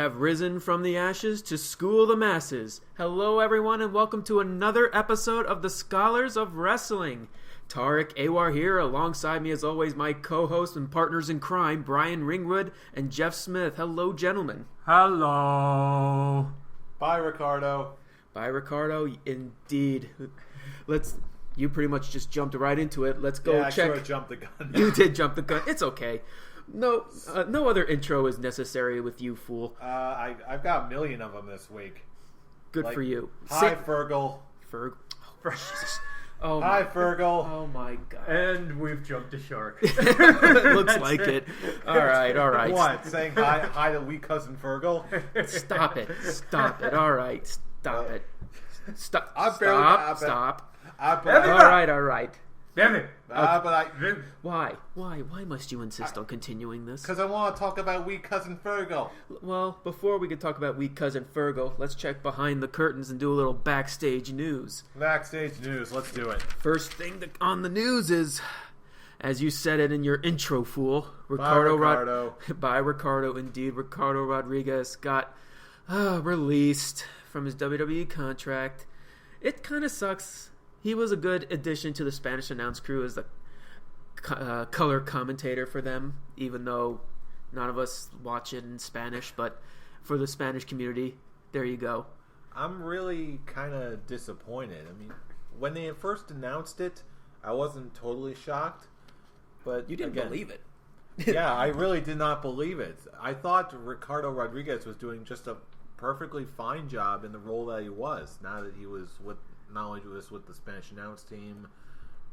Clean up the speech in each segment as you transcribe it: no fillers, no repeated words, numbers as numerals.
have risen from the ashes to school the masses. Hello, everyone, and welcome to another episode of the Scholars of Wrestling. Tariq Awar here, alongside me, as always, my co-host and partners in crime, Brian Ringwood and Jeff Smith. Hello, gentlemen. Hello. Bye, Ricardo. Bye, Ricardo. Indeed. You pretty much just jumped right into it. Let's go check. I sort of jumped the gun. You did jump the gun. It's okay. No other intro is necessary with you, fool. I've got a million of them this week. Good for you. Hi, Fergal. Oh, Jesus. Oh, hi, Fergal. Oh, my God. And we've jumped the shark. Looks like it. All right. What? Saying hi to wee cousin Fergal? Stop it. All right. Stop it. Stop. All right. Damn it. Why must you insist on continuing this? Because I want to talk about wee cousin Fergal. Well, before we can talk about wee cousin Fergal, let's check behind the curtains and do a little backstage news. Backstage news, let's do it. First thing on the news is, as you said it in your intro, fool, Bye, Ricardo. Bye, Ricardo. Indeed, Ricardo Rodriguez got released from his WWE contract. It kind of sucks. He was a good addition to the Spanish announce crew as the color commentator for them, even though none of us watch it in Spanish. But for the Spanish community, there you go. I'm really kind of disappointed. I mean, when they first announced it, I wasn't totally shocked. But you didn't believe it. Yeah, I really did not believe it. I thought Ricardo Rodriguez was doing just a perfectly fine job in the role that he was. Now that he was not only with the Spanish announce team,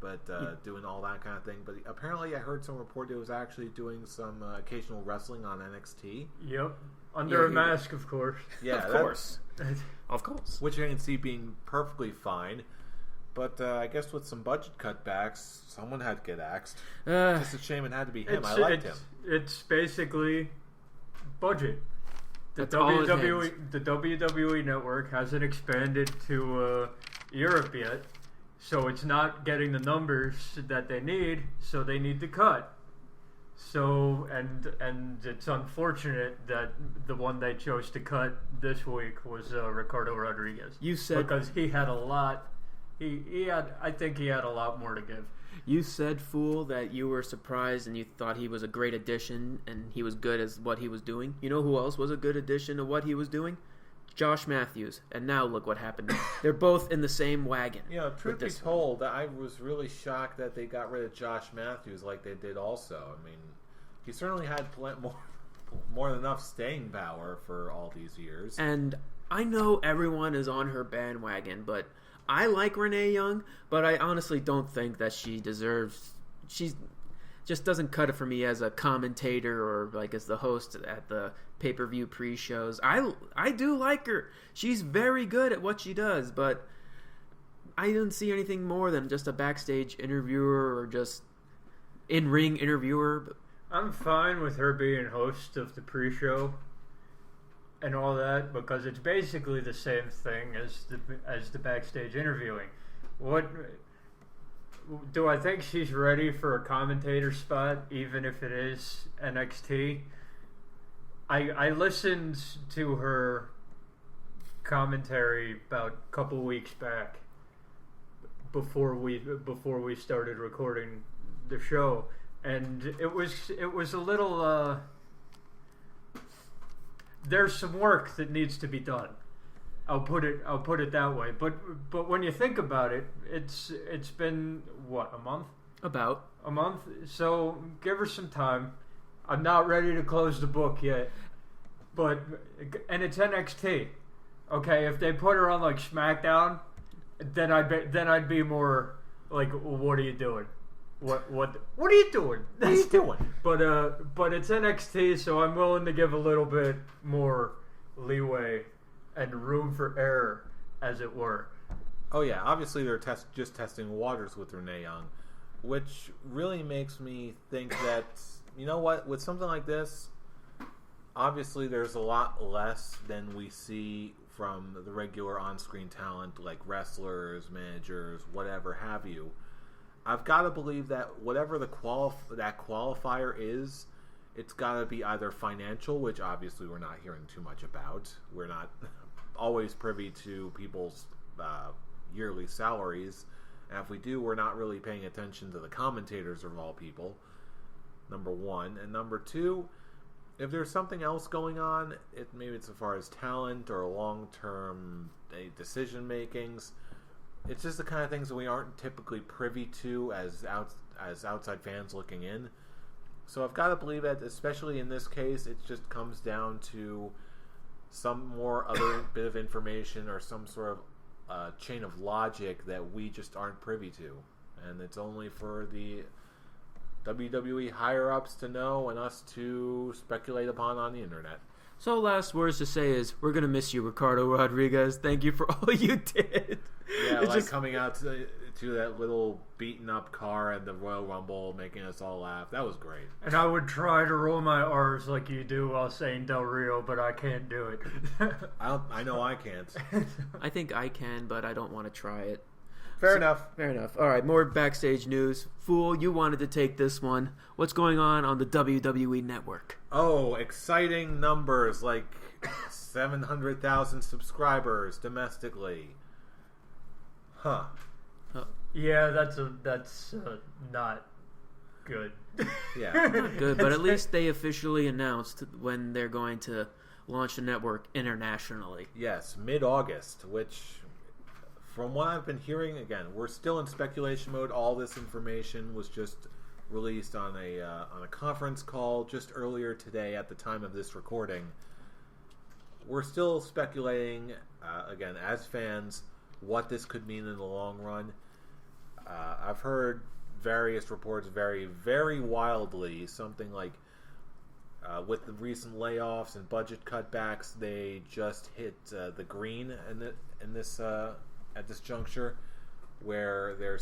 but doing all that kind of thing. But apparently I heard some report that he was actually doing some occasional wrestling on NXT. Yep. Under a mask, of course. Yeah, of course. Of course. Which I can see being perfectly fine. But I guess with some budget cutbacks, someone had to get axed. Just a shame it had to be him. I liked him. It's basically budget. The That's all the WWE network hasn't expanded to Europe yet, so it's not getting the numbers that they need, so they need to cut. So and it's unfortunate that the one they chose to cut this week was Ricardo Rodriguez. You said because he had a lot. I think he had a lot more to give. You said, fool, that you were surprised and you thought he was a great addition and he was good as what he was doing. You know who else was a good addition to what he was doing? Josh Matthews. And now look what happened. They're both in the same wagon. You know, truth be told, I was really shocked that they got rid of Josh Matthews like they did also. I mean, he certainly had more than enough staying power for all these years. And I know everyone is on her bandwagon, but I like Renee Young, but I honestly don't think that she deserves. She just doesn't cut it for me as a commentator or like as the host at the pay-per-view pre-shows. I do like her. She's very good at what she does, but I didn't see anything more than just a backstage interviewer or just in-ring interviewer. I'm fine with her being host of the pre-show and all that, because it's basically the same thing as the backstage interviewing. What do I think she's ready for a commentator spot, even if it is NXT? I listened to her commentary about a couple weeks back before we started recording the show, and it was a little. There's some work that needs to be done. I'll put it that way. But when you think about it, it's been what, a month? About a month. So give her some time. I'm not ready to close the book yet. And it's NXT. Okay, if they put her on like SmackDown, then I'd be more like, well, what are you doing? What are you doing? What are you doing? But it's NXT, so I'm willing to give a little bit more leeway and room for error, as it were. Oh yeah, obviously they're just testing waters with Renee Young, which really makes me think that, you know what, with something like this, obviously there's a lot less than we see from the regular on-screen talent, like wrestlers, managers, whatever have you. I've got to believe that whatever that qualifier is, it's got to be either financial, which obviously we're not hearing too much about. We're not always privy to people's yearly salaries. And if we do, we're not really paying attention to the commentators of all people, number one. And number two, if there's something else going on, maybe it's as far as talent or long-term decision makings, it's just the kind of things that we aren't typically privy to as outside fans looking in. So I've got to believe that, especially in this case, it just comes down to some more other bit of information or some sort of chain of logic that we just aren't privy to. And it's only for the WWE higher-ups to know and us to speculate upon on the internet. So last words to say is, we're going to miss you, Ricardo Rodriguez. Thank you for all you did. Yeah, it's like coming out to that little beaten-up car at the Royal Rumble, making us all laugh. That was great. And I would try to roll my R's like you do while saying Del Rio, but I can't do it. I know I can't. I think I can, but I don't want to try it. Fair enough. Fair enough. All right, more backstage news. Fool, you wanted to take this one. What's going on the WWE Network? Oh, exciting numbers like 700,000 subscribers domestically. Huh. Yeah, that's not good. Yeah. Not good, but at least they officially announced when they're going to launch the network internationally. Yes, mid-August, which, from what I've been hearing, again, we're still in speculation mode. All this information was just released on a conference call just earlier today at the time of this recording. We're still speculating, again, as fans, what this could mean in the long run. I've heard various reports vary very wildly. Something like, with the recent layoffs and budget cutbacks, they just hit the green in this at this juncture, where they're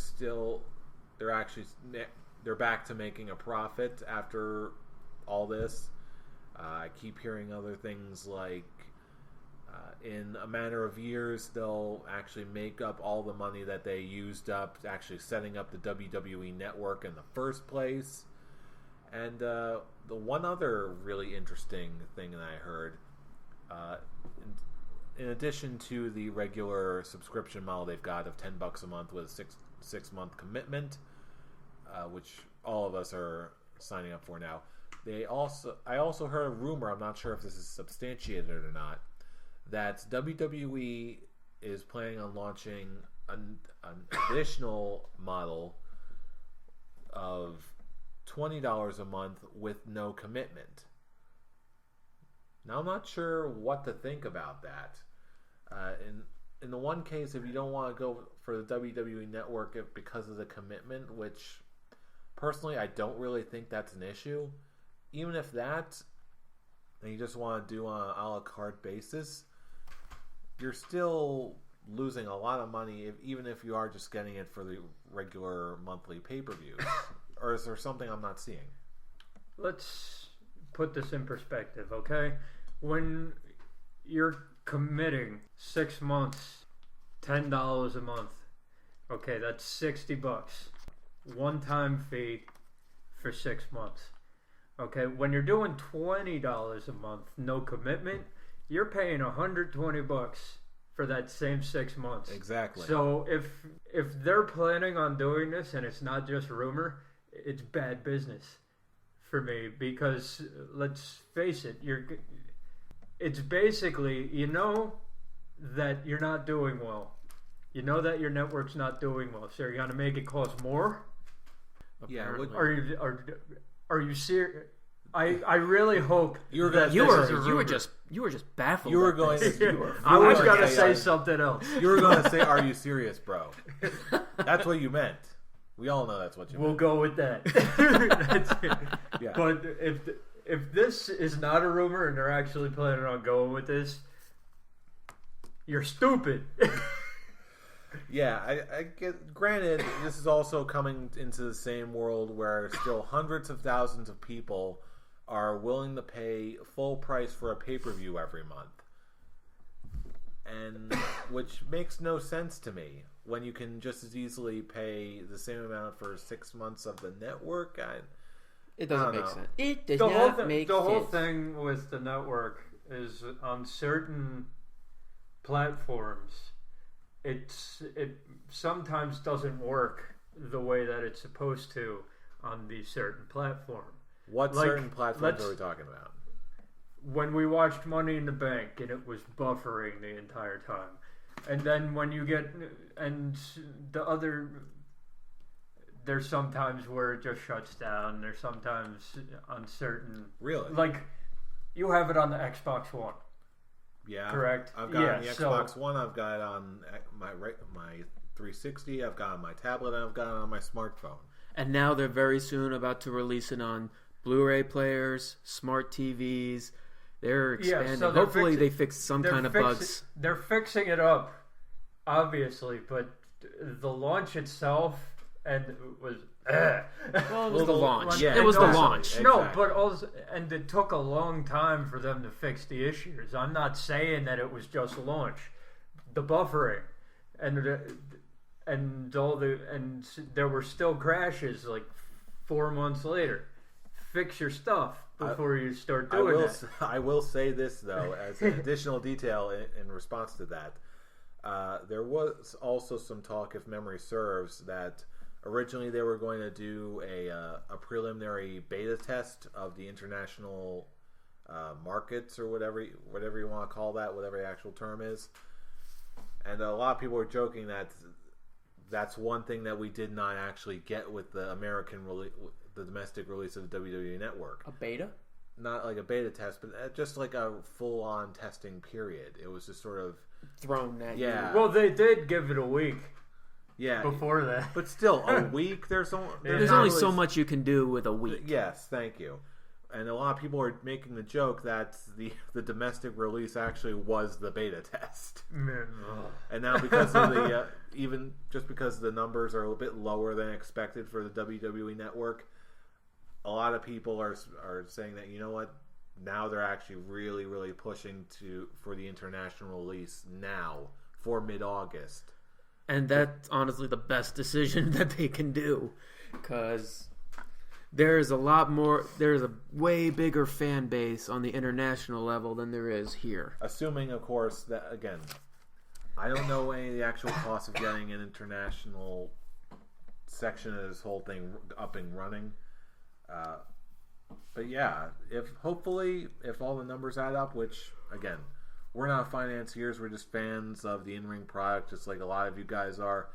back to making a profit after all this. I keep hearing other things like, in a matter of years, they'll actually make up all the money that they used up actually setting up the WWE Network in the first place. And the one other really interesting thing that I heard, in addition to the regular subscription model they've got of $10 a month with a six-month commitment, which all of us are signing up for now, I also heard a rumor, I'm not sure if this is substantiated or not, that WWE is planning on launching an additional model of $20 a month with no commitment. Now, I'm not sure what to think about that. In the one case, if you don't want to go for the WWE Network because of the commitment, which personally I don't really think that's an issue, even if that, and you just want to do on an a la carte basis, you're still losing a lot of money, even if you are just getting it for the regular monthly pay-per-views. Or is there something I'm not seeing? Let's put this in perspective, okay? When you're committing 6 months, $10 a month, okay, that's $60. One-time fee for 6 months. Okay, when you're doing $20 a month, no commitment, you're paying $120 for that same 6 months. Exactly. So if they're planning on doing this and it's not just rumor, it's bad business for me, because let's face it, it's basically, you know that you're not doing well. You know that your network's not doing well, so you're going to make it cost more? Yeah. Are you serious? I really hope you were just baffled. You were going to. I was going to say something else. You were going to say, "Are you serious, bro?" That's what you meant. We all know that's what you meant. We'll go with that. Yeah. But if this is not a rumor and they're actually planning on going with this, you're stupid. Yeah, I get. Granted, this is also coming into the same world where still hundreds of thousands of people are willing to pay full price for a pay-per-view every month, and which makes no sense to me when you can just as easily pay the same amount for 6 months of the network. It doesn't make sense. It does The not make sense. The whole thing with the network is on certain platforms, it sometimes doesn't work the way that it's supposed to on the certain platform. What certain platforms are we talking about? When we watched Money in the Bank and it was buffering the entire time. And then when you get, and the other, there's sometimes where it just shuts down. There's sometimes on certain. Really? Like, you have it on the Xbox One. Yeah. Correct? I've got it on the Xbox One. I've got it on my 360. I've got it on my tablet. And I've got it on my smartphone. And now they're very soon about to release it on Blu-ray players, smart TVs. They're expanding. So Hopefully they fix some kind of bugs. They're fixing it up, obviously, but the launch itself was. Well, it was the launch. Yeah, it was the exactly. launch. Exactly. No, but also, and it took a long time for them to fix the issues. I'm not saying that it was just launch, the buffering, and there were still crashes like 4 months later. Fix your stuff before you start doing that. I will say this, though, as an additional detail in response to that. There was also some talk, if memory serves, that originally they were going to do a preliminary beta test of the international markets, or whatever you want to call that, whatever the actual term is. And a lot of people were joking that that's one thing that we did not actually get with the the domestic release of the WWE Network. A beta? Not like a beta test, but just like a full-on testing period. It was just sort of thrown at you. Well, they did give it a week. Yeah. Before that. But still, a week, there's only really so much you can do with a week. Yes, thank you. And a lot of people are making the joke that the domestic release actually was the beta test. And now because of the even just because the numbers are a little bit lower than expected for the WWE Network, a lot of people are saying that, you know what, now they're actually really, really pushing for the international release now for mid-August. And that's honestly the best decision that they can do, because there's a way bigger fan base on the international level than there is here. Assuming, of course, that, again, I don't know any of the actual costs of getting an international section of this whole thing up and running. But yeah, if all the numbers add up, which, again, we're not financiers, we're just fans of the in-ring product, just like a lot of you guys are.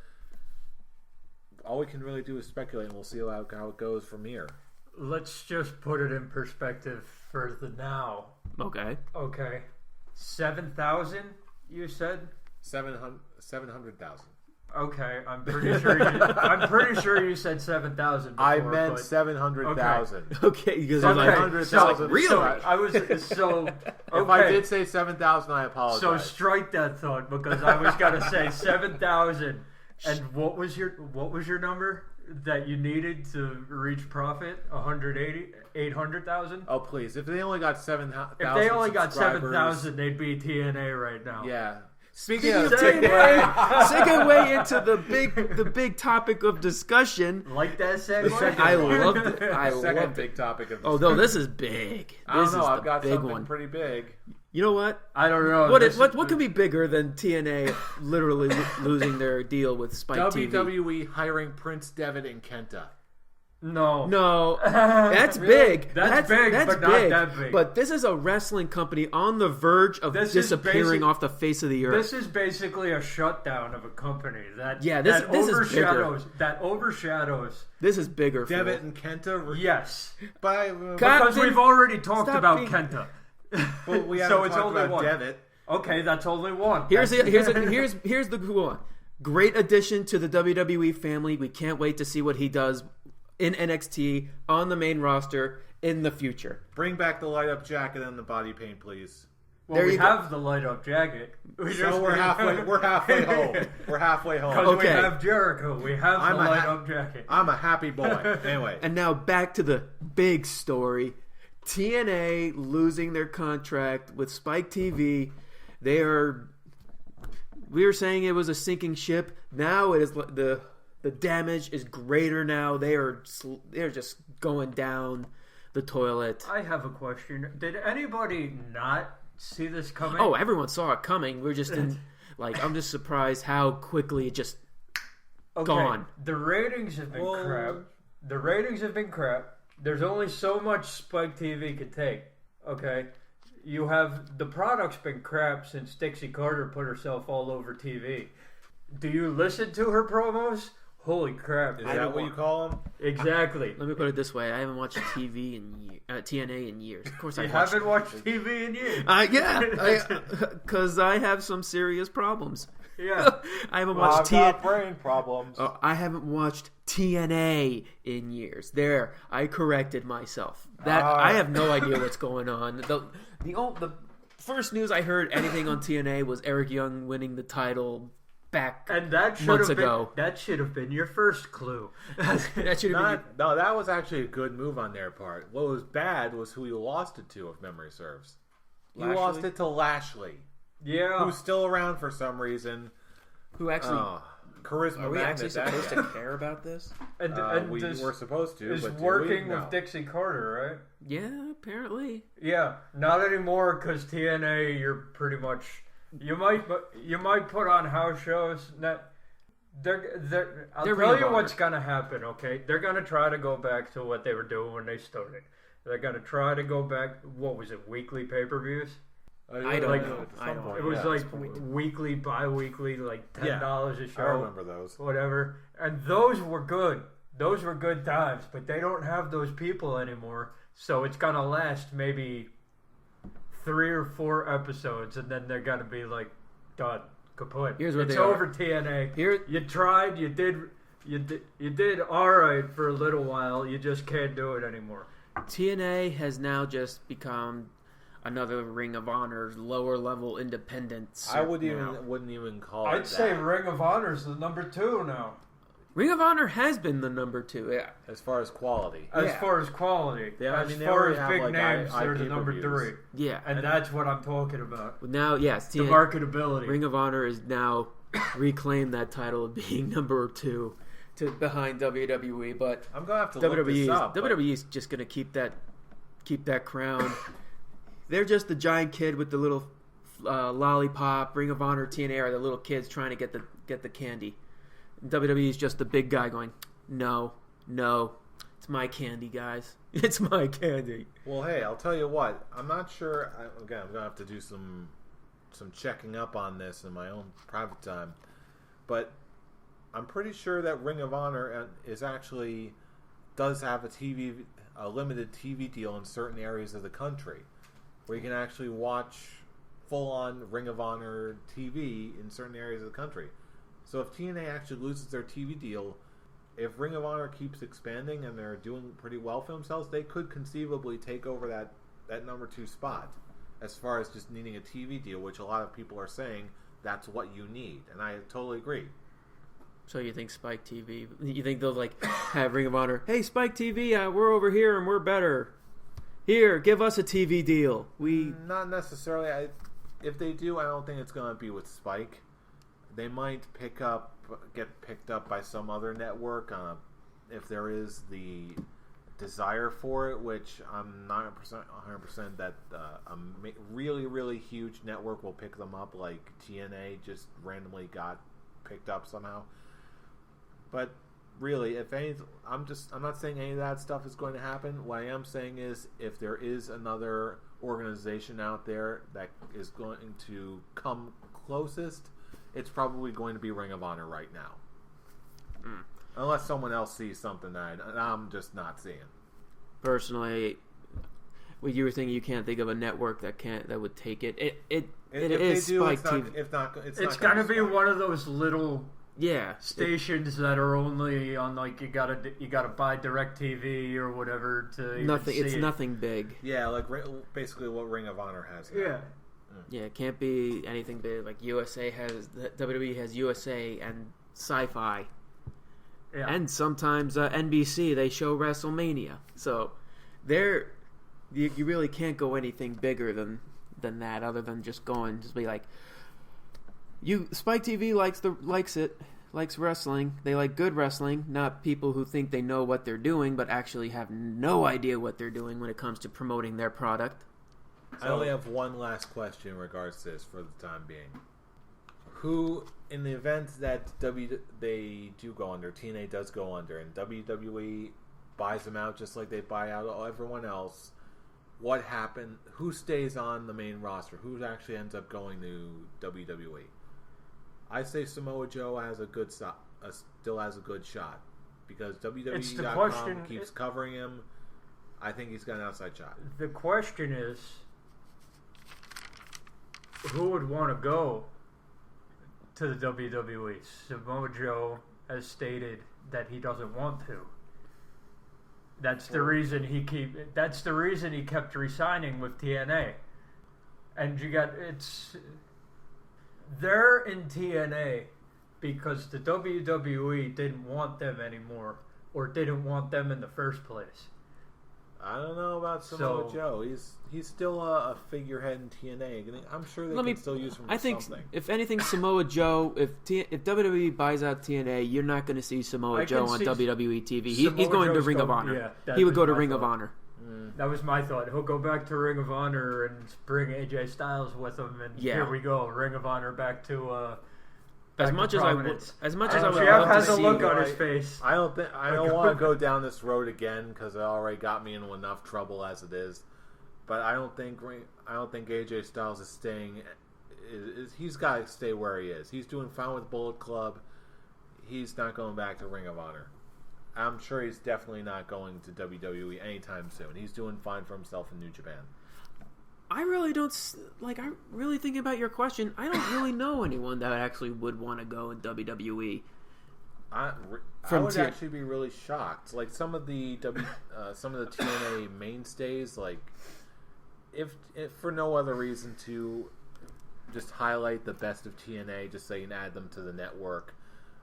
All we can really do is speculate, and we'll see how it goes from here. Let's just put it in perspective for the now. Okay. 7,000, you said? 700,000. Okay, I'm pretty sure you said 7,000 before. I meant 700,000. Okay, because 700,000. Really? Okay. If I did say 7,000, I apologize. So strike that thought, because I was gonna say 7,000. And what was your number that you needed to reach profit? 800,000? Oh please! If they only got 7,000, if they only got 7,000, they'd be TNA right now. Yeah. Speaking of segue into the big topic of discussion. Like that segue? I loved it. I Second loved big it. topic of discussion. Oh no, this is big. I don't This know. is I've the got big something one. pretty big. You know what? I don't know. What could be bigger than TNA literally losing their deal with Spike TV? WWE hiring Prince Devitt and Kenta. No, that's big. That's big, but not that big. But this is a wrestling company on the verge of disappearing off the face of the earth. This is basically a shutdown of a company this is bigger. That overshadows. This is bigger. Devitt and Kenta. Yes, because we've already talked about Kenta. Well, we haven't it's talked only about one. Devitt. Okay, that's only one. Here's the cool one. Great addition to the WWE family. We can't wait to see what he does in NXT on the main roster in the future. Bring back the light up jacket and the body paint, please. Well, we have the light up jacket. We're halfway home. We're halfway home. Because we have Jericho. We have the light up jacket. I'm a happy boy. Anyway. And now back to the big story. TNA losing their contract with Spike TV. We were saying it was a sinking ship. Now it is the The damage is greater now. They're just going down the toilet. I have a question. Did anybody not see this coming? Oh, everyone saw it coming. We're just in I'm just surprised how quickly it just gone. The ratings have been crap. The ratings have been crap. There's only so much Spike TV could take. Okay, you have the product's been crap since Dixie Carter put herself all over TV. Do you listen to her promos? Holy crap! Is that what you call them? Exactly. Let me put it this way: I haven't watched TNA in years. Of course, I haven't watched TV in years. Because I have some serious problems. Yeah, I haven't watched brain problems. I haven't watched TNA in years. There, I corrected myself. I have no idea what's going on. The first news I heard anything on TNA was Eric Young winning the title back months ago. That should have been your first clue. That should have been. No, that was actually a good move on their part. What was bad was who you lost it to, if memory serves. You lost it to Lashley. Yeah, who's still around for some reason. Who actually charisma? Are we actually supposed to care about this? And we were supposed to. Is working with Dixie Carter, right? Yeah, apparently. Yeah, not anymore because TNA. You're pretty much. You might put on house shows. I'll tell you what's gonna happen. Okay, they're gonna try to go back to what they were doing when they started. They're gonna try to go back. What was it? Weekly pay-per-views. I don't know. It was weekly, bi-weekly, like $10 a show. I remember those. Whatever. And those were good. Those were good times. But they don't have those people anymore. So it's going to last maybe 3 or 4 episodes. And then they're going to be like, done. Kaput. Here's what it's over, TNA. You tried. You did all right for a little while. You just can't do it anymore. TNA has now just become another Ring of Honor lower level independent. I wouldn't even call it that. I'd say Ring of Honor is the number 2 now. Ring of Honor has been the number 2, yeah. As far as quality. As far as quality. Yeah, as far as big names, they're the number 3. Yeah. And that's what I'm talking about. Now, yes. The marketability. Ring of Honor is now reclaimed that title of being number 2 behind WWE, but I'm going to have to look this up. WWE's just going to keep that crown. They're just the giant kid with the little lollipop. Ring of Honor, TNA are the little kids trying to get the candy. WWE is just the big guy going, no, it's my candy, guys. It's my candy. Well, hey, I'll tell you what. I'm not sure. I'm going to have to do some checking up on this in my own private time. But I'm pretty sure that Ring of Honor does have a limited TV deal in certain areas of the country, where you can actually watch full-on Ring of Honor TV in certain areas of the country. So if TNA actually loses their TV deal, if Ring of Honor keeps expanding and they're doing pretty well for themselves, they could conceivably take over that number 2 spot as far as just needing a TV deal, which a lot of people are saying that's what you need. And I totally agree. So you think Spike TV, you think they'll have Ring of Honor, hey, Spike TV, we're over here and we're better. Here, give us a TV deal. Not necessarily. If they do, I don't think it's going to be with Spike. They might get picked up by some other network if there is the desire for it, which I'm not 100% that a really, really huge network will pick them up, like TNA just randomly got picked up somehow. But really, if any, I'm not saying any of that stuff is going to happen. What I am saying is, if there is another organization out there that is going to come closest, it's probably going to be Ring of Honor right now. Unless someone else sees something that I'm just not seeing. Personally, what you were thinking, you can't think of a network that would take it. It if is they do, Spike TV. It's going to be one of those little stations that are only on you gotta buy DirecTV or whatever to nothing. Even it's see nothing big. Yeah, like basically what Ring of Honor has now. Yeah. Yeah, it can't be anything big. Like WWE has USA and Sci-Fi. Yeah. And sometimes NBC, they show WrestleMania. So you really can't go anything bigger than that, other than just be like, Spike TV likes likes wrestling. They like good wrestling, not people who think they know what they're doing, but actually have no idea what they're doing when it comes to promoting their product. I only have one last question in regards to this for the time being. Who, in the event that they do go under, TNA does go under, and WWE buys them out just like they buy out everyone else, what happened? Who stays on the main roster? Who actually ends up going to WWE? I say Samoa Joe has a good still has a good shot because WWE.com keeps covering him. I think he's got an outside shot. The question is, who would want to go to the WWE? Samoa Joe has stated that he doesn't want to. That's the reason he kept re-signing with TNA. And they're in TNA because the WWE didn't want them anymore, or didn't want them in the first place. I don't know about Samoa Joe. He's still a figurehead in TNA. I'm sure they can still use him for something. If anything, Samoa Joe, if WWE buys out TNA, you're not going to see Samoa Joe on WWE TV. He's going to Ring of Honor. Yeah, he would go to Ring of Honor. That was my thought. He'll go back to Ring of Honor and bring AJ Styles with him, and here we go, Ring of Honor back to. As much as I would love has to a see, look on his face. I don't want to go down this road again because it already got me into enough trouble as it is. But I don't think AJ Styles is staying. He's got to stay where he is. He's doing fine with Bullet Club. He's not going back to Ring of Honor. I'm sure he's definitely not going to WWE anytime soon. He's doing fine for himself in New Japan. I really don't I'm really thinking about your question. I don't really know anyone that actually would want to go in WWE. I would actually be really shocked. Like some of the TNA mainstays, like if for no other reason to just highlight the best of TNA, just so you can add them to the network.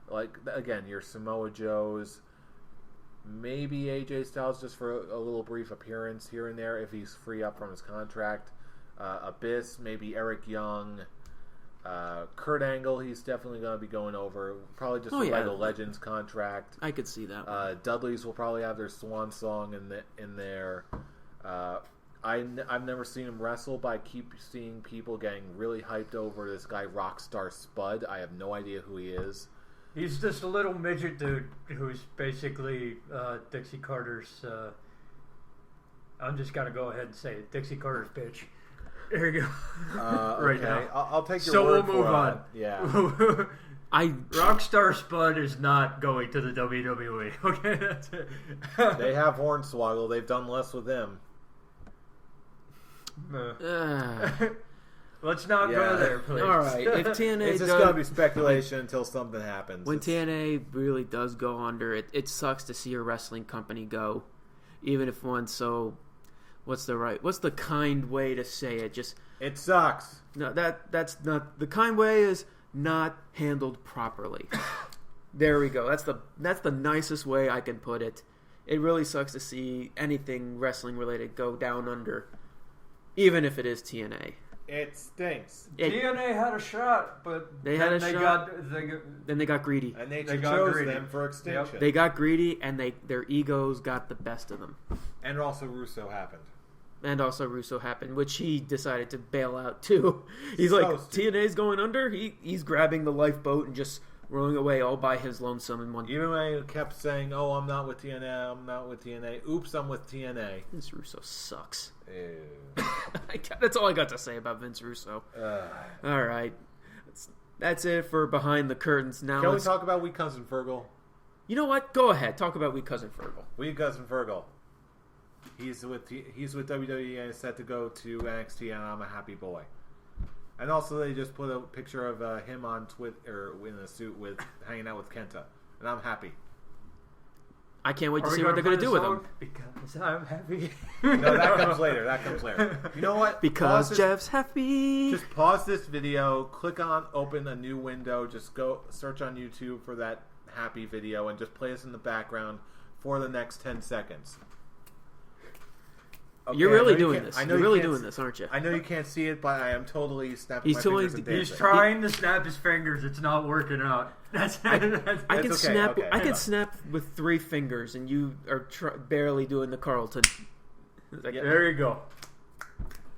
Like again, your Samoa Joes, maybe AJ Styles just for a little brief appearance here and there if he's free up from his contract. Abyss, maybe Eric Young, Kurt Angle. He's definitely going to be going over. Probably just by the Legends contract. I could see that. Dudley's will probably have their swan song in there. I've never seen him wrestle, but I keep seeing people getting really hyped over this guy Rockstar Spud. I have no idea who he is. He's just a little midget dude who's basically Dixie Carter's. I'm just gonna go ahead and say it. Dixie Carter's bitch. There you go. Right okay. now, I'll take your word we'll move on. Yeah. Rockstar Spud is not going to the WWE. Okay, that's it. They have Hornswoggle. They've done less with him. Let's not go there, please. All right. If TNA it's just going to be speculation until something happens. When TNA really does go under, it sucks to see a wrestling company go, even if one so. What's the kind way to say it? Just it sucks. No, that's not the kind way. Is not handled properly. There we go. That's the nicest way I can put it. It really sucks to see anything wrestling related go down under, even if it is TNA. It stinks. TNA had a shot, but then they got greedy. And they chose them for extinction. Yep. They got greedy, and their egos got the best of them. And also Russo happened. Which he decided to bail out too. He's like, TNA's going under. He's grabbing the lifeboat and just rowing away all by his lonesome in one. Even when he kept saying, "Oh, I'm not with TNA. Oops, I'm with TNA." Vince Russo sucks. Ew. That's all I got to say about Vince Russo. All right, that's it for Behind the Curtains. Now, can we talk about Wee Cousin Fergal? You know what? Go ahead. Talk about Wee Cousin Fergal. Wee Cousin Fergal. He's with WWE and is set to go to NXT, and I'm a happy boy. And also, they just put a picture of him on Twitter in a suit hanging out with Kenta, and I'm happy. I can't wait to see what they're going to do with him. Because I'm happy. No, that comes later. You know what? Because Jeff's happy. Just pause this video, open a new window, just go search on YouTube for that happy video, and just play us in the background for the next 10 seconds. Okay, You're I know really you doing can't- this. I know You're you really can't doing s- this, aren't you? I know you can't see it, but I am totally snapping He's my totally- fingers and he's dancing. He's trying to snap his fingers. It's not working out. That's I It's can okay, snap. okay, I hang can on. snap with 3 fingers, and you are barely doing the Carlton. It's like, There you go.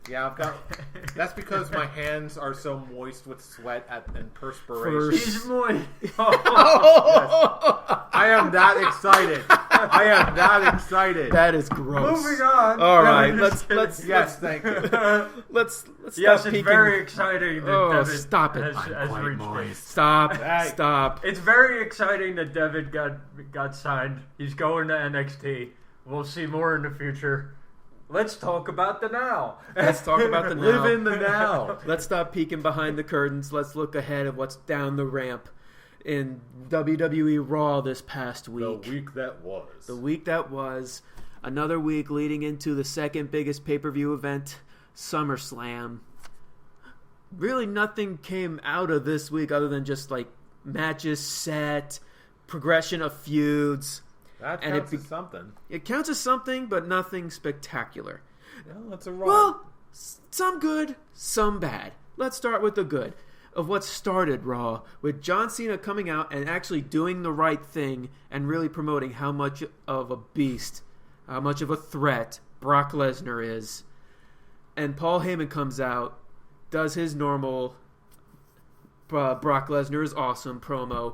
Yeah, I've got. That's because my hands are so moist with sweat and perspiration. First- He's moist. I am that excited. I am that excited. That is gross. Moving on. All No, right, I'm let's just kidding. let's Yes, thank you. let's Yes, stop it's peeking. very exciting that Oh, Devin stop it. has, I'm has quite reached moist. Stop. Hey. Stop. It's very exciting that Devin got signed. He's going to NXT. We'll see more in the future. Let's talk about the now. Let's talk about the now. Live in the now. Let's stop peeking behind the curtains. Let's look ahead of what's down the ramp in WWE Raw this past The week. week that was. The week that was. Another week leading into the second biggest pay-per-view event, SummerSlam. Really nothing came out of this week other than just like matches set, progression of feuds. That and counts as something. It counts as something, but nothing spectacular. No, that's a wrong. Well, some good, some bad. Let's start with the good of what started Raw, with John Cena coming out and actually doing the right thing and really promoting how much of a beast, how much of a threat Brock Lesnar is. And Paul Heyman comes out, does his normal Brock Lesnar is awesome promo.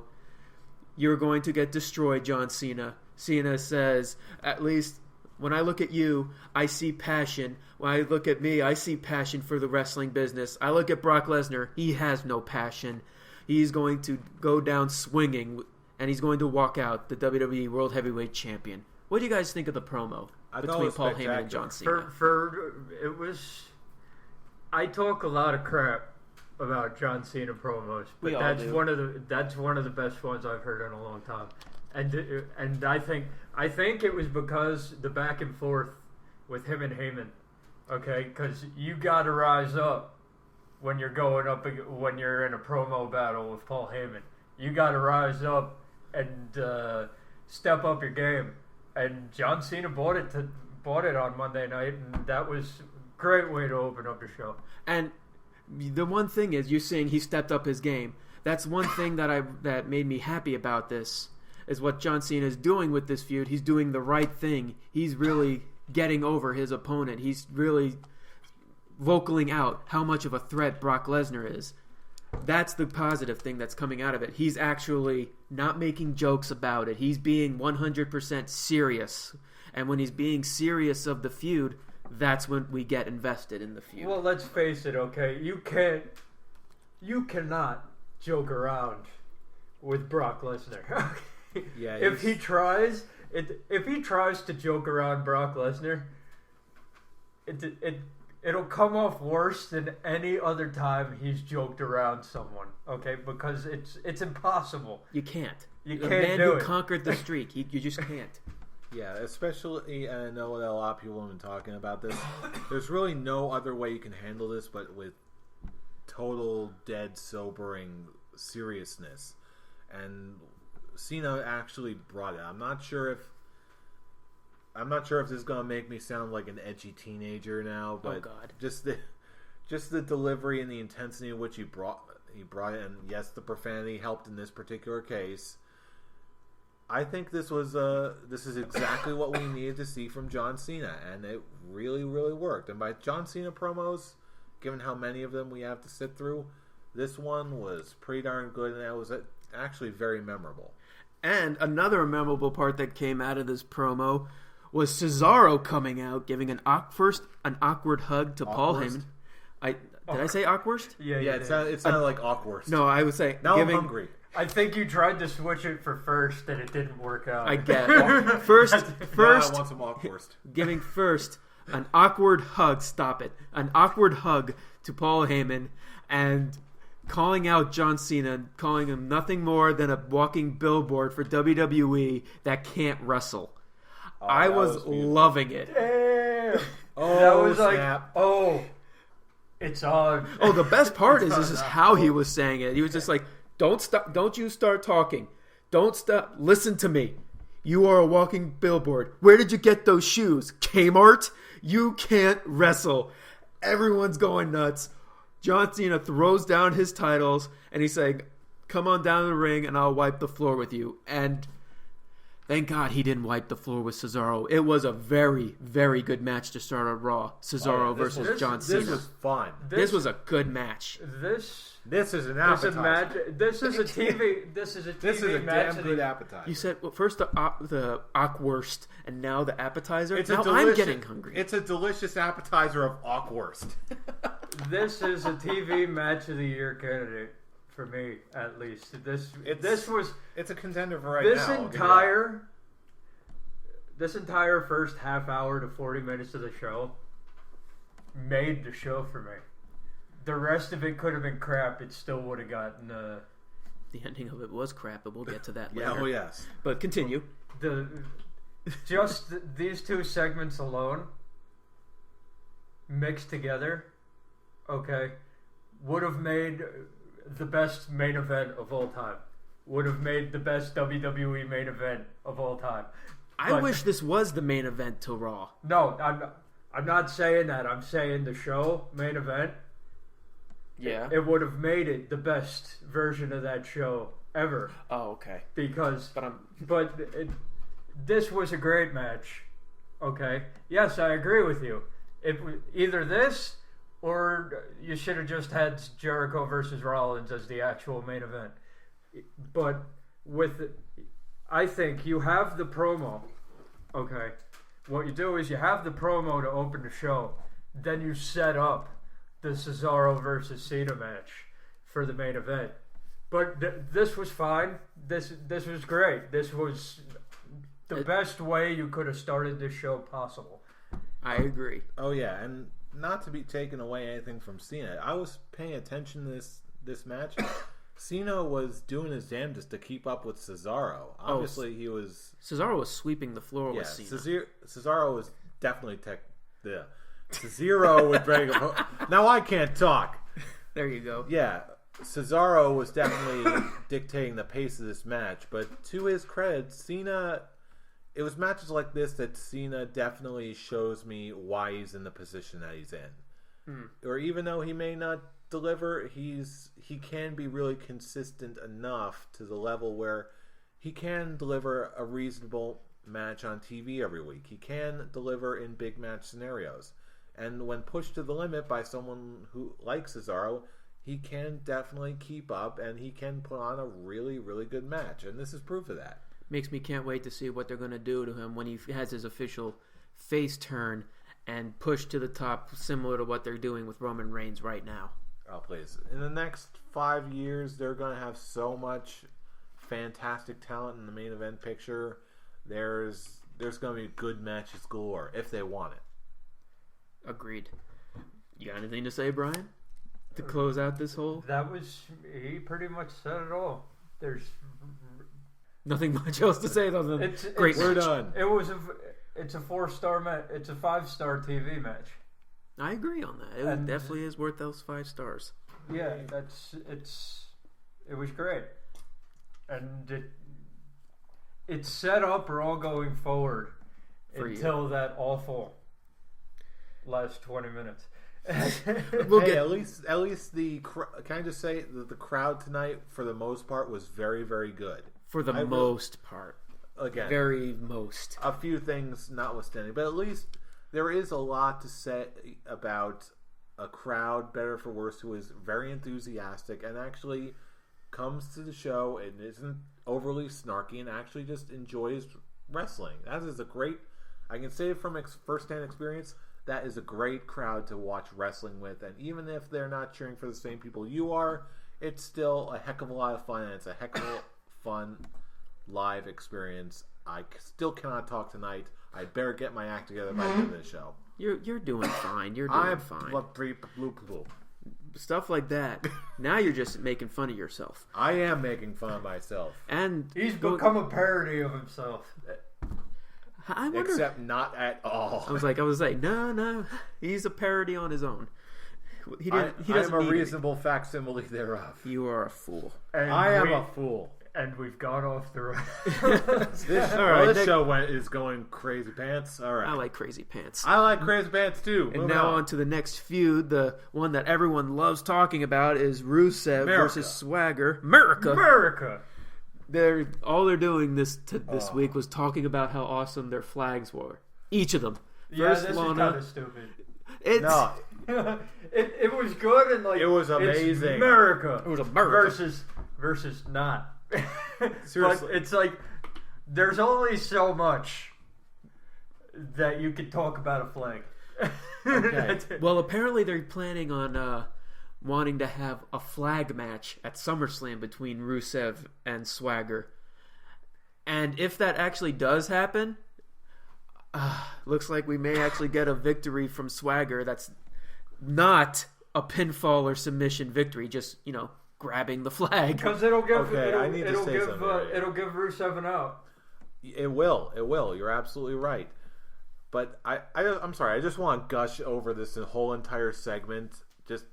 You're going to get destroyed, John Cena. Cena says, at least when I look at you, I see passion. When I look at me, I see passion for the wrestling business. I look at Brock Lesnar, he has no passion. He's going to go down swinging, and he's going to walk out the WWE World Heavyweight Champion. What do you guys think of the promo I thought it between was Paul Heyman and John Cena? It was. I talk a lot of crap about John Cena promos, We but all that's do. one of the best ones I've heard in a long time. And I think it was because the back and forth with him and Heyman, okay? Because you got to rise up when you're when you're in a promo battle with Paul Heyman. You got to rise up and step up your game. And John Cena bought it on Monday night, and that was a great way to open up the show. And the one thing is, you're saying he stepped up his game. That's one thing that made me happy about this, is what John Cena is doing with this feud. He's doing the right thing. He's really getting over his opponent. He's really vocaling out how much of a threat Brock Lesnar is. That's the positive thing that's coming out of it. He's actually not making jokes about it. He's being 100% serious. And when he's being serious of the feud, that's when we get invested in the feud. Well, let's face it, okay? You cannot joke around with Brock Lesnar. Yeah, if he tries to joke around Brock Lesnar, it'll come off worse than any other time he's joked around someone. Okay, because it's impossible. You can't. You The can't man do who it. conquered the streak. You just can't. Yeah, especially, and I know that a lot of people have been talking about this. There's really no other way you can handle this but with total, dead, sobering seriousness. And Cena actually brought it. I'm not sure if this is gonna make me sound like an edgy teenager now, but Oh, God. just the delivery and the intensity in which he brought it, and yes, the profanity helped in this particular case. I think this is exactly what we needed to see from John Cena, and it really, really worked. And by John Cena promos, given how many of them we have to sit through, this one was pretty darn good, and it was actually very memorable. And another memorable part that came out of this promo was Cesaro coming out, giving an awkward hug to Paul Awkwurst? Heyman. Did I say Awkwurst? Yeah, it sounded like Awkwurst. No, I would say Now giving. I'm hungry. I think you tried to switch it for first, and it didn't work out. I get it. First, Now I want some Awkwurst. giving first an awkward hug. Stop it. An awkward hug to Paul Heyman, and calling out John Cena, calling him nothing more than a walking billboard for WWE that can't wrestle. I that was was beautiful. loving it. Damn. Oh, That was snap. like, it's on. Oh, the best part is this is how he was saying it. He was just like, "Don't stop! Don't you start talking! Don't stop! Listen to me!" You are a walking billboard. Where did you get those shoes? Kmart? You can't wrestle. Everyone's going nuts. John Cena throws down his titles, and he's saying, come on down to the ring, and I'll wipe the floor with you. And thank God he didn't wipe the floor with Cesaro. It was a very, very good match to start on Raw. Cesaro versus John Cena. This was fun. This was a good match. This is an appetizer. This is a TV. This is a match. Damn good appetizer. You said first the Awkwurst, and now the appetizer. Now I'm I'm getting hungry. It's a delicious appetizer of Awkwurst. This is a TV match of the year candidate for me, at least. It's a contender for right now. This entire first half hour to 40 minutes of the show made the show for me. The rest of it could have been crap. It still would have gotten. The ending of it was crap, but we'll get to that later. Oh yes. But continue. These two segments alone, mixed together, okay, would have made the best main event of all time. Would have made the best WWE main event of all time. I wish this was the main event to Raw. No, I'm not saying that. I'm saying the show main event. Yeah. It would have made it the best version of that show ever. Oh, okay. Because, this was a great match. Okay. Yes, I agree with you. Either this, or you should have just had Jericho versus Rollins as the actual main event. But I think you have the promo. Okay. What you do is you have the promo to open the show. Then you set up the Cesaro versus Cena match for the main event. But this was fine. This was great. This was the best way you could have started this show possible. I agree. Oh yeah, and not to be taken away anything from Cena, I was paying attention to this match. Cena was doing his damnedest to keep up with Cesaro. Obviously, he was... Cesaro was sweeping the floor with Cena. Cesaro was definitely Cesaro would break him. Now I can't talk. There you go. Yeah, Cesaro was definitely dictating the pace of this match, but to his credit, Cena... It was matches like this that Cena definitely shows me why he's in the position that he's in. Or even though he may not deliver, he can be really consistent enough to the level where he can deliver a reasonable match on TV every week. He can deliver in big match scenarios. And when pushed to the limit by someone who likes Cesaro, he can definitely keep up and he can put on a really, really good match. And this is proof of that. Makes me can't wait to see what they're going to do to him when he has his official face turn and push to the top, similar to what they're doing with Roman Reigns right now. Oh, please. In the next 5 years, they're going to have so much fantastic talent in the main event picture. There's going to be good matches galore if they want it. Agreed. You got anything to say, Brian? To close out this whole... He pretty much said it all. There's... Nothing much else to say other than great. We're done. It's a 4-star match. It's a 5-star TV match. I agree on that. It definitely is worth those 5 stars. Yeah, it was great, and it's set up Raw going forward until that awful last 20 minutes. At least can I just say that the crowd tonight, for the most part, was very, very good. For the most part. Again. Very most. A few things notwithstanding. But at least there is a lot to say about a crowd, better for worse, who is very enthusiastic and actually comes to the show and isn't overly snarky and actually just enjoys wrestling. That is a great... I can say it from first-hand experience, that is a great crowd to watch wrestling with. And even if they're not cheering for the same people you are, it's still a heck of a lot of fun, and it's a heck of a fun live experience. I still cannot talk tonight. I better get my act together by the end of the show. You're doing fine. You're doing fine. Stuff like that. Now you're just making fun of yourself. I am making fun of myself. And he's become a parody of himself. I wonder, except not at all. I was like, no. He's a parody on his own. He doesn't I'm a reasonable facsimile thereof. You are a fool. I am a fool. And we've gone off the road. This show is going crazy pants. All right. I like crazy pants. I like crazy pants too. And now on to the next feud. The one that everyone loves talking about is Rusev versus Swagger. America. All they're doing this week was talking about how awesome their flags were. Each of them. First, this Lana, is kind of stupid. It was good and like it was amazing. It's America. It was America versus not. Seriously, but it's like there's only so much that you can talk about a flag. Okay. Well, apparently they're planning on wanting to have a flag match at Summerslam between Rusev and Swagger, and if that actually does happen. Looks like we may actually get a victory from Swagger that's not a pinfall or submission victory, just, grabbing the flag. Because it'll give Rusev an out. It will. You're absolutely right. But I'm sorry, I just want to gush over this whole entire segment. Just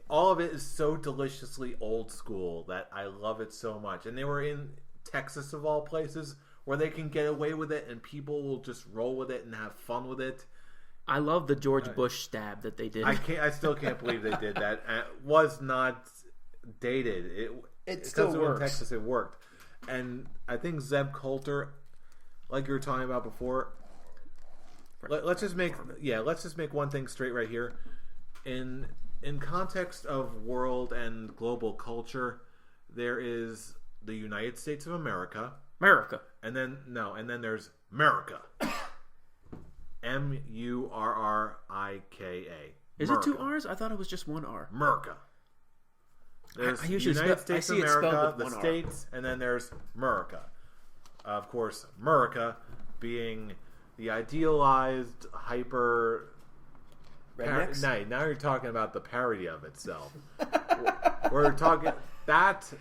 all of it is so deliciously old school that I love it so much. And they were in Texas of all places, where they can get away with it and people will just roll with it and have fun with it. I love the George Bush stab that they did. I still can't believe they did that. It was not dated. It still works. In Texas, it worked. And I think Zeb Coulter, like you were talking about before, let's just make one thing straight right here. In context of world and global culture, there is the United States of America. And then there's America. Murrika. Is it two R's? I thought it was just one R. America. There's I usually United States of America, the States, and then there's America. Of course, America being the idealized, hyper... now you're talking about the parody of itself. We're talking... That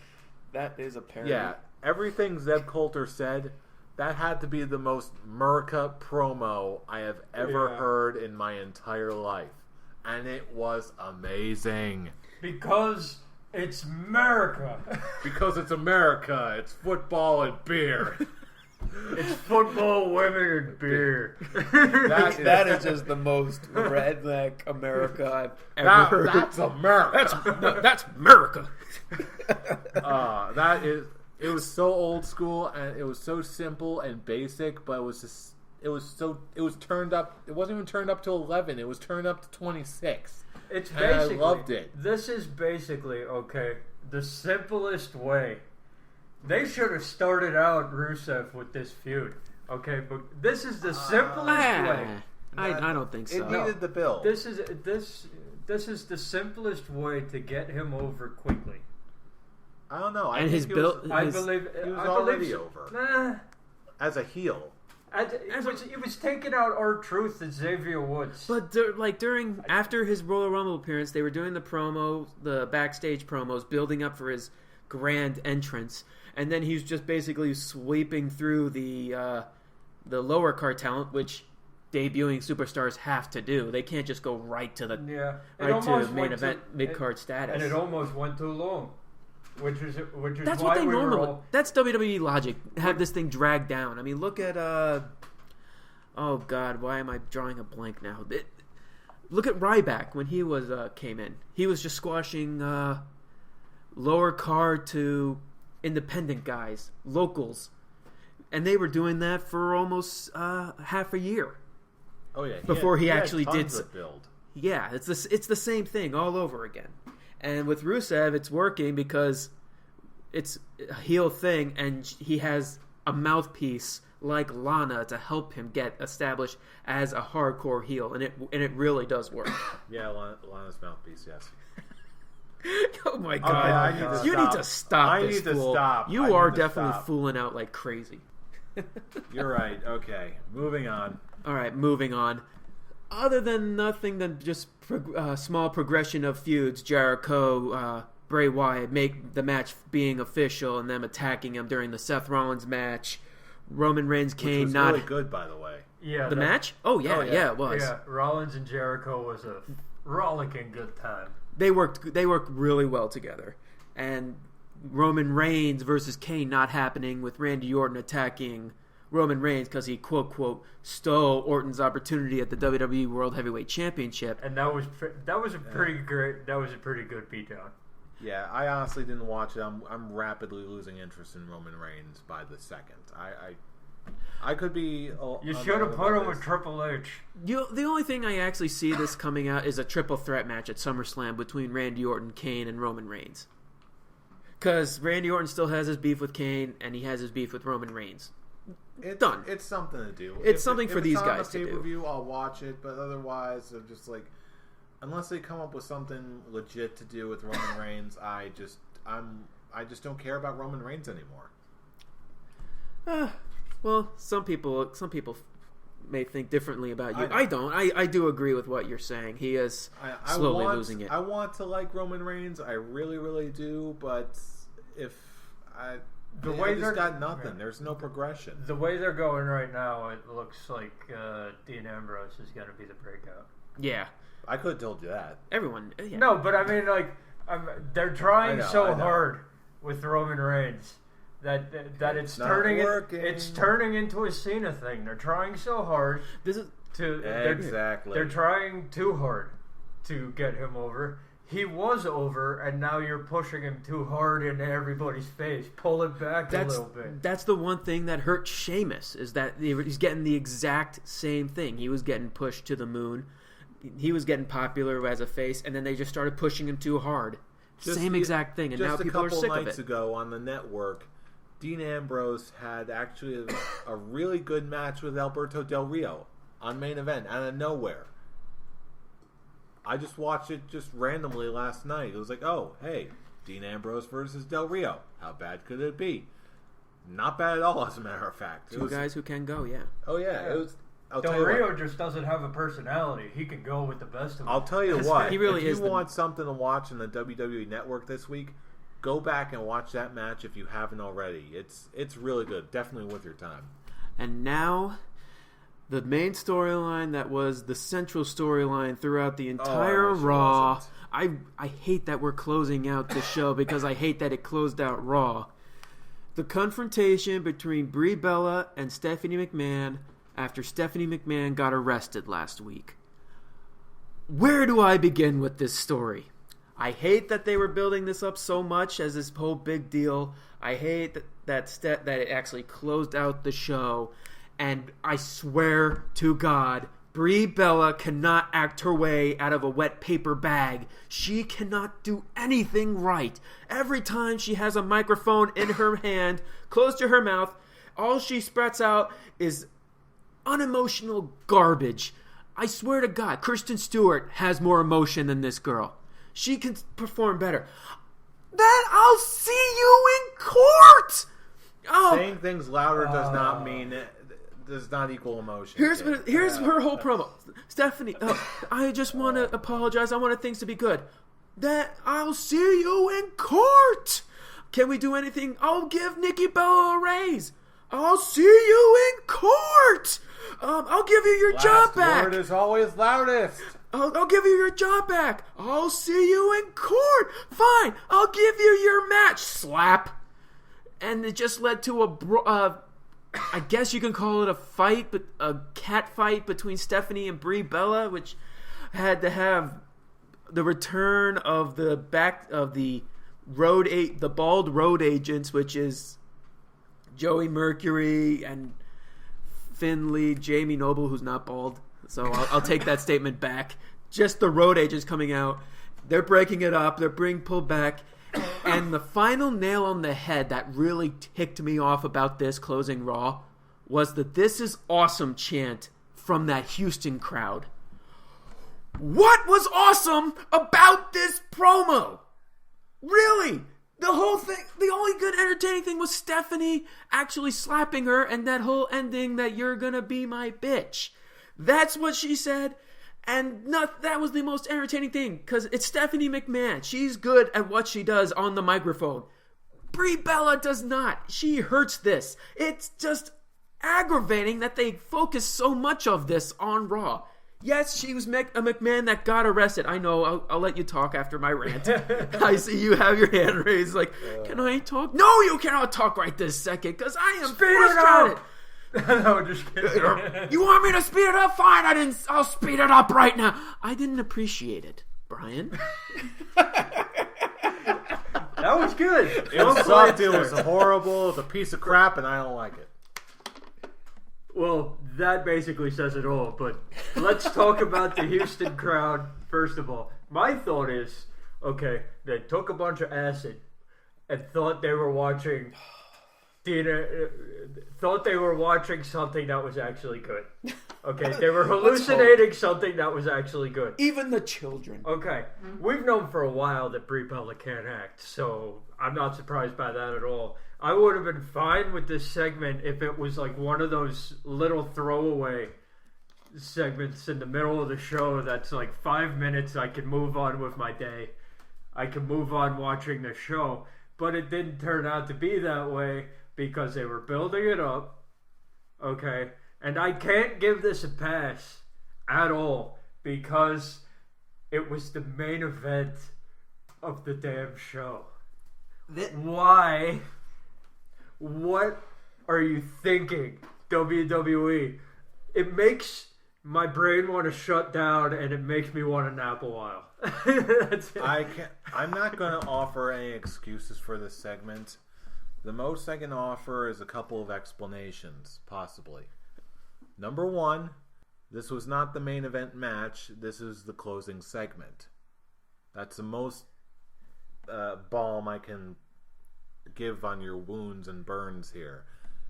is a parody. Yeah. Everything Zeb Coulter said, that had to be the most America promo I have ever heard in my entire life. And it was amazing. Because it's America. Because it's America. It's football and beer. It's football, women, and beer. That is just the most redneck America I've ever heard. That's America. That's America. It was so old school and it was so simple and basic, but it was turned up. It wasn't even turned up to 11. It was turned up to 26. It's basically, I loved it. This is basically the simplest way. They should have started out Rusev with this feud. Okay, but this is the simplest way. I don't think so. It needed the build. This is the simplest way to get him over quickly. I don't know. And his build, I believe he was already over. Nah. As a heel. It was taking out R-Truth and Xavier Woods. But after his Royal Rumble appearance, they were doing the backstage promos, building up for his grand entrance, and then he was just basically sweeping through the lower card talent, which debuting superstars have to do. They can't just go right to the main event mid card status. And it almost went too long. Which is that's why what they we normally. were all... That's WWE logic. Have this thing dragged down. I mean, look at oh God, why am I drawing a blank now? Look at Ryback when he was came in. He was just squashing lower card to independent guys, locals, and they were doing that for almost half a year. Oh yeah, before he actually did build. Yeah, it's the same thing all over again. And with Rusev, it's working because it's a heel thing, and he has a mouthpiece like Lana to help him get established as a hardcore heel, and it really does work. Yeah, Lana's mouthpiece, yes. Oh my God! Okay, you need to stop. I need to stop. You are definitely fooling out like crazy. You're right. Okay, moving on. All right, moving on. Other than nothing than just small progression of feuds, Jericho, Bray Wyatt make the match being official and them attacking him during the Seth Rollins match. Roman Reigns, Kane, which was not really good, by the way. Yeah, the match. Oh yeah, it was. Yeah, Rollins and Jericho was a rollicking good time. They worked really well together, and Roman Reigns versus Kane not happening with Randy Orton attacking Roman Reigns because he quote stole Orton's opportunity at the WWE World Heavyweight Championship. And that was a pretty good beatdown. Yeah, I honestly didn't watch it. I'm rapidly losing interest in Roman Reigns by the second. I could be. You should have put him with Triple H. The only thing I actually see this coming out is a triple threat match at SummerSlam between Randy Orton, Kane, and Roman Reigns. Because Randy Orton still has his beef with Kane, and he has his beef with Roman Reigns. Done. It's something to do. It's something for these guys to do. If it's on the pay-per-view, I'll watch it, but otherwise, I'm just like, unless they come up with something legit to do with Roman Reigns, I just don't care about Roman Reigns anymore. Well, some people may think differently about you. I don't. I do agree with what you're saying. He is slowly losing it. I want to like Roman Reigns. I really, really do. But if I just got nothing. There's no progression. The way they're going right now, it looks like Dean Ambrose is going to be the breakout. Yeah. I could have told you that. Everyone. Yeah. No, but I mean, like, they're trying so hard with Roman Reigns that it's turning into a Cena thing. They're trying so hard. They're trying too hard to get him over. He was over, and now you're pushing him too hard into everybody's face. Pull it back a little bit. That's the one thing that hurt Sheamus, is that he's getting the exact same thing. He was getting pushed to the moon. He was getting popular as a face, and then they just started pushing him too hard. Same exact thing, and now people are sick of it. Just a couple nights ago on the network, Dean Ambrose had actually a really good match with Alberto Del Rio on main event out of nowhere. I just watched it just randomly last night. It was like, oh, hey, Dean Ambrose versus Del Rio. How bad could it be? Not bad at all, as a matter of fact. Two guys who can go, yeah. Oh, yeah. It was. Del Rio just doesn't have a personality. He can go with the best of them. I'll tell you what. He really if you want something to watch on the WWE Network this week, go back and watch that match if you haven't already. It's really good. Definitely worth your time. And now, the main storyline that was the central storyline throughout the entire Raw. I hate that we're closing out the show because I hate that it closed out Raw. The confrontation between Brie Bella and Stephanie McMahon after Stephanie McMahon got arrested last week. Where do I begin with this story? I hate that they were building this up so much as this whole big deal. I hate that it actually closed out the show. And I swear to God, Brie Bella cannot act her way out of a wet paper bag. She cannot do anything right. Every time she has a microphone in her hand, close to her mouth, all she spouts out is unemotional garbage. I swear to God, Kristen Stewart has more emotion than this girl. She can perform better. Then I'll see you in court! Oh. Saying things louder does not equal emotion. Here's her whole promo. Stephanie, I just want to apologize. I wanted things to be good. That I'll see you in court. Can we do anything? I'll give Nikki Bella a raise. I'll see you in court. I'll give you your job back. Last word is always loudest. I'll give you your job back. I'll see you in court. Fine. I'll give you your match. Slap. And it just led to I guess you can call it a fight, but a cat fight between Stephanie and Brie Bella, which had to have the return of the bald road agents, which is Joey Mercury and Finley, Jamie Noble, who's not bald. So I'll take that statement back. Just the road agents coming out. They're breaking it up. They're being pulled back. And the final nail on the head that really ticked me off about this closing Raw was the "This is awesome" chant from that Houston crowd. What was awesome about this promo? Really? The whole thing, the only good entertaining thing was Stephanie actually slapping her and that whole ending that "you're gonna be my bitch." That's what she said. And that was the most entertaining thing, because it's Stephanie McMahon. She's good at what she does on the microphone. Brie Bella does not. She hurts this. It's just aggravating that they focus so much of this on Raw. Yes, she was a McMahon that got arrested. I know. I'll let you talk after my rant. I see you have your hand raised. Like, can I talk? No, you cannot talk right this second because I am frustrated. No, just kidding. You want me to speed it up? Fine. I'll speed it up right now. I didn't appreciate it, Brian. That was good. It was sucked. It was horrible. It's a piece of crap, and I don't like it. Well, that basically says it all. But let's talk about the Houston crowd first of all. My thought is, okay, they took a bunch of acid and thought they were watching. Thought they were watching something that was actually good. Okay, they were hallucinating something that was actually good. Even the children. Okay, we've known for a while that Brie Bella can't act, so I'm not surprised by that at all. I would have been fine with this segment if it was like one of those little throwaway segments in the middle of the show that's like 5 minutes. I can move on with my day. I can move on watching the show. But it didn't turn out to be that way because they were building it up. Okay. And I can't give this a pass at all because it was the main event of the damn show. Why? What are you thinking, WWE? It makes my brain want to shut down and it makes me want to nap a while. That's it. I'm not going to offer any excuses for this segment. The most I can offer is a couple of explanations, possibly. Number one, this was not the main event match. This is the closing segment. That's the most balm I can give on your wounds and burns here.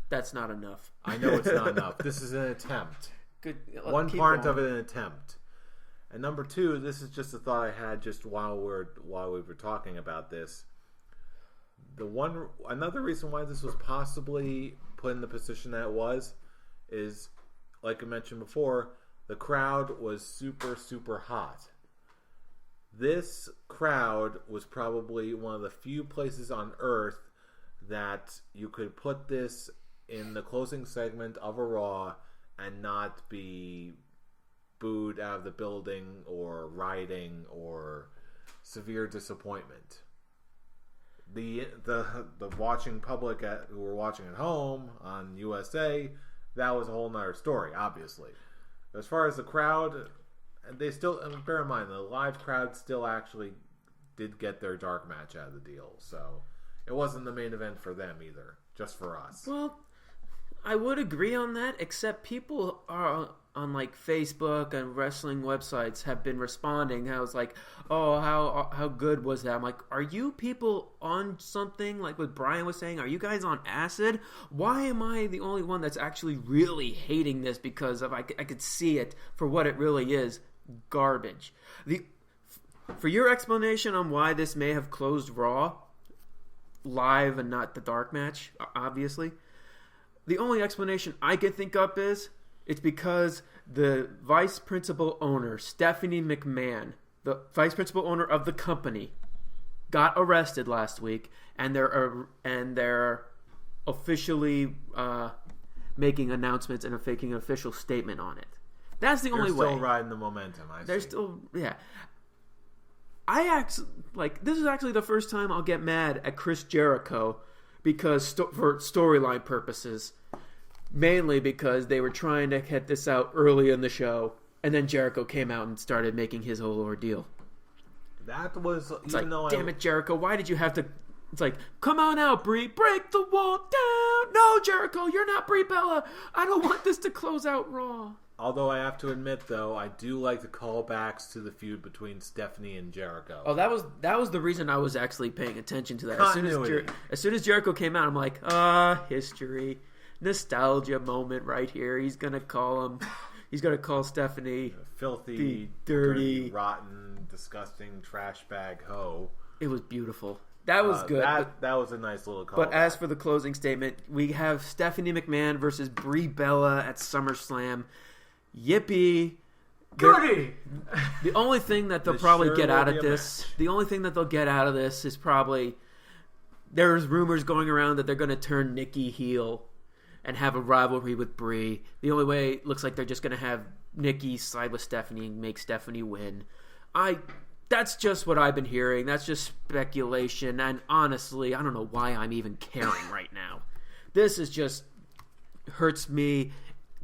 That's not enough. I know it's not enough. This is an attempt. Good. One part of it an attempt. And number two, this is just a thought I had just while we were talking about this. Another reason why this was possibly put in the position that it was is, like I mentioned before, the crowd was super, super hot. This crowd was probably one of the few places on earth that you could put this in the closing segment of a Raw and not be booed out of the building or rioting or severe disappointment. The watching public who were watching at home on USA, that was a whole nother story, obviously. As far as the crowd, they still, bear in mind, the live crowd still actually did get their dark match out of the deal. So it wasn't the main event for them either, just for us. Well, I would agree on that, except people are on like Facebook and wrestling websites have been responding. I was like, oh, how good was that? I'm like, are you people on something? Like what Brian was saying, are you guys on acid? Why am I the only one that's actually really hating this? Because I could see it for what it really is, garbage. For your explanation on why this may have closed Raw live and not the dark match, obviously, the only explanation I can think up is it's because the vice principal owner, Stephanie McMahon, the vice principal owner of the company, got arrested last week, and they're officially making announcements and making an official statement on it. That's the only way. They're still riding the momentum. They're still, yeah. This is actually the first time I'll get mad at Chris Jericho because for storyline purposes. Mainly because they were trying to get this out early in the show, and then Jericho came out and started making his whole ordeal. That was, it's even like, though damn it, Jericho, why did you have to? It's like, come on out, Brie, break the wall down. No, Jericho, you're not Brie Bella. I don't want this to close out Raw. Although I have to admit, though, I do like the callbacks to the feud between Stephanie and Jericho. Oh, that was the reason I was actually paying attention to that. Continuity. As soon as Jericho came out, I'm like, history. Nostalgia moment right here. He's gonna call Stephanie filthy, dirty, rotten, disgusting trash bag hoe. It was beautiful. That was good. That was a nice little call. But as for the closing statement, we have Stephanie McMahon versus Brie Bella at SummerSlam. Yippee! Goody! The only thing that they'll probably get out of this, is probably there's rumors going around that they're going to turn Nikki heel. and have a rivalry with Brie. The only way it looks like they're just going to have Nikki side with Stephanie and make Stephanie win. That's just what I've been hearing. That's just speculation. And honestly, I don't know why I'm even caring right now. This is just hurts me.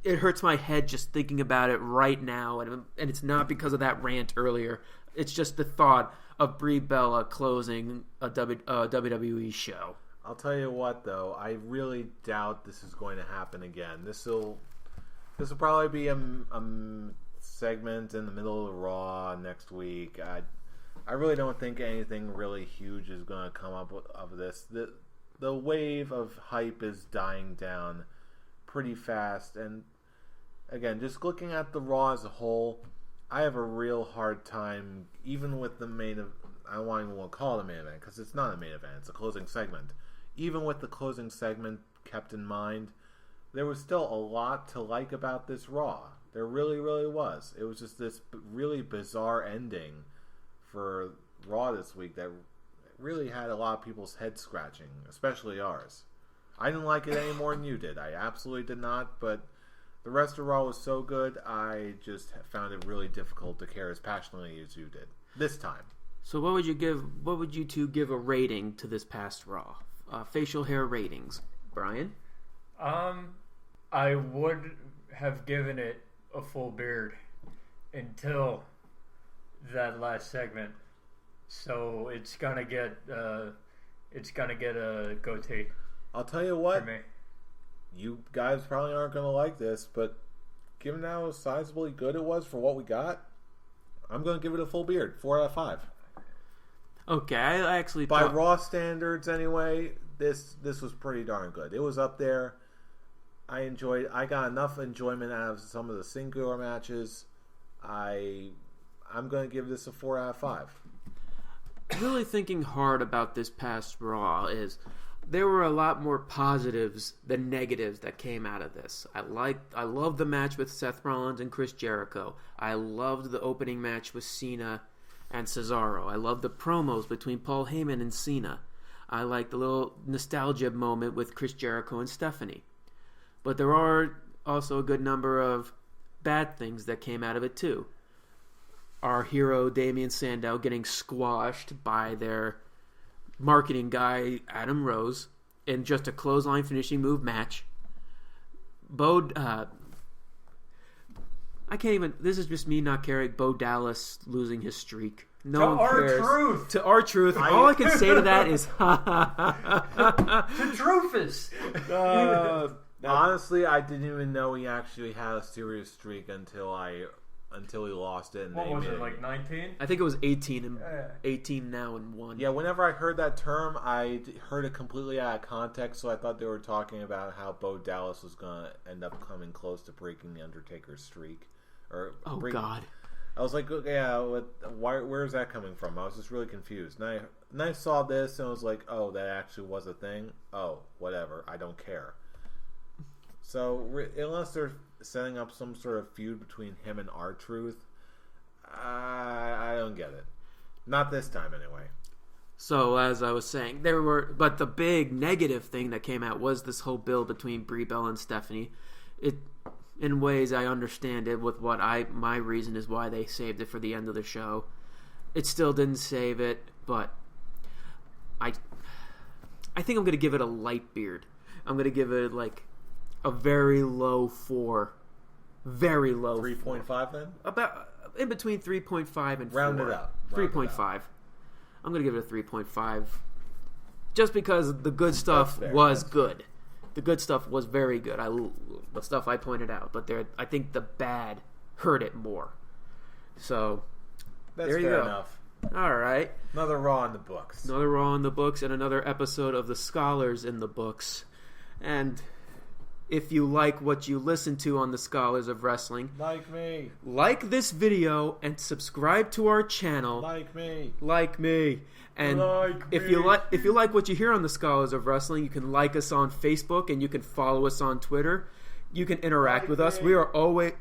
It hurts my head just thinking about it right now. And it's not because of that rant earlier. It's just the thought of Brie Bella closing a WWE show. I'll tell you what, though. I really doubt this is going to happen again. This will probably be a segment in the middle of Raw next week. I really don't think anything really huge is going to come up of this. The wave of hype is dying down pretty fast, and again, just looking at the Raw as a whole, I have a real hard time, even with the main event. I don't even want to call it a main event because it's not a main event; it's a closing segment. Even with the closing segment kept in mind, there was still a lot to like about this Raw. There really, really was. It was just this really bizarre ending for Raw this week that really had a lot of people's heads scratching, especially ours. I didn't like it any more than you did. I absolutely did not, but the rest of Raw was so good, I just found it really difficult to care as passionately as you did this time. So what would you two give a rating to this past Raw? Facial hair ratings. Brian? I would have given it a full beard until that last segment. So it's gonna get a goatee. I'll tell you what, for me. You guys probably aren't gonna like this, but given how sizably good it was for what we got, I'm gonna give it a full beard. 4 out of 5. Okay, I actually by Raw standards anyway, this was pretty darn good. It was up there. I got enough enjoyment out of some of the singular matches. I'm going to give this a 4 out of 5. Really thinking hard about this past Raw is there were a lot more positives than negatives that came out of this. I loved the match with Seth Rollins and Chris Jericho. I loved the opening match with Cena and Cesaro. I loved the promos between Paul Heyman and Cena. I liked the little nostalgia moment with Chris Jericho and Stephanie. But there are also a good number of bad things that came out of it too. Our hero Damian Sandow getting squashed by their marketing guy Adam Rose in just a clothesline finishing move match. I can't even. This is just me not caring. Bo Dallas losing his streak. No one cares. R-Truth. To R-Truth. All I can say to that is To Truthus. Honestly, I didn't even know he actually had a serious streak until he lost it. And what was it, like 19? I think it was 18 and 18 now and 1. Yeah, whenever I heard that term, I heard it completely out of context, so I thought they were talking about how Bo Dallas was going to end up coming close to breaking The Undertaker's streak. God. I was like, yeah, where is that coming from? I was just really confused. And I saw this and I was like, oh, that actually was a thing? Oh, whatever. I don't care. So, unless they're setting up some sort of feud between him and R-Truth, I don't get it. Not this time, anyway. So, as I was saying, but the big negative thing that came out was this whole build between Brie Bella and Stephanie. In ways I understand it with my reason is why they saved it for the end of the show. It still didn't save it, but I think I'm going to give it a light beard. I'm going to give it like a very low 4. Very low 3.5 then? About in between 3.5 and 4. Round it up. 3.5. I'm going to give it a 3.5 just because the good stuff was good. The good stuff was very good. The stuff I pointed out, but I think the bad hurt it more. So that's there you fair go. Enough. All right, another Raw in the books. Another Raw in the books, and another episode of the Scholars in the books. And if you like what you listen to on the Scholars of Wrestling, like me, like this video and subscribe to our channel. Like me. And if you like what you hear on the Scholars of Wrestling, you can like us on Facebook and you can follow us on Twitter. You can interact with us. We are always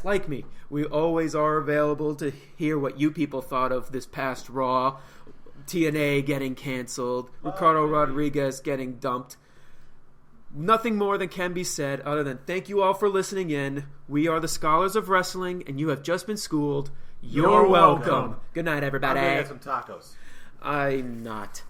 like me. We always are available to hear what you people thought of this past Raw, TNA getting canceled, Ricardo Rodriguez getting dumped. nothing more than can be said other than thank you all for listening in. We are the Scholars of Wrestling, and you have just been schooled. You're welcome. Good night, everybody. I'm gonna get some tacos. I'm not.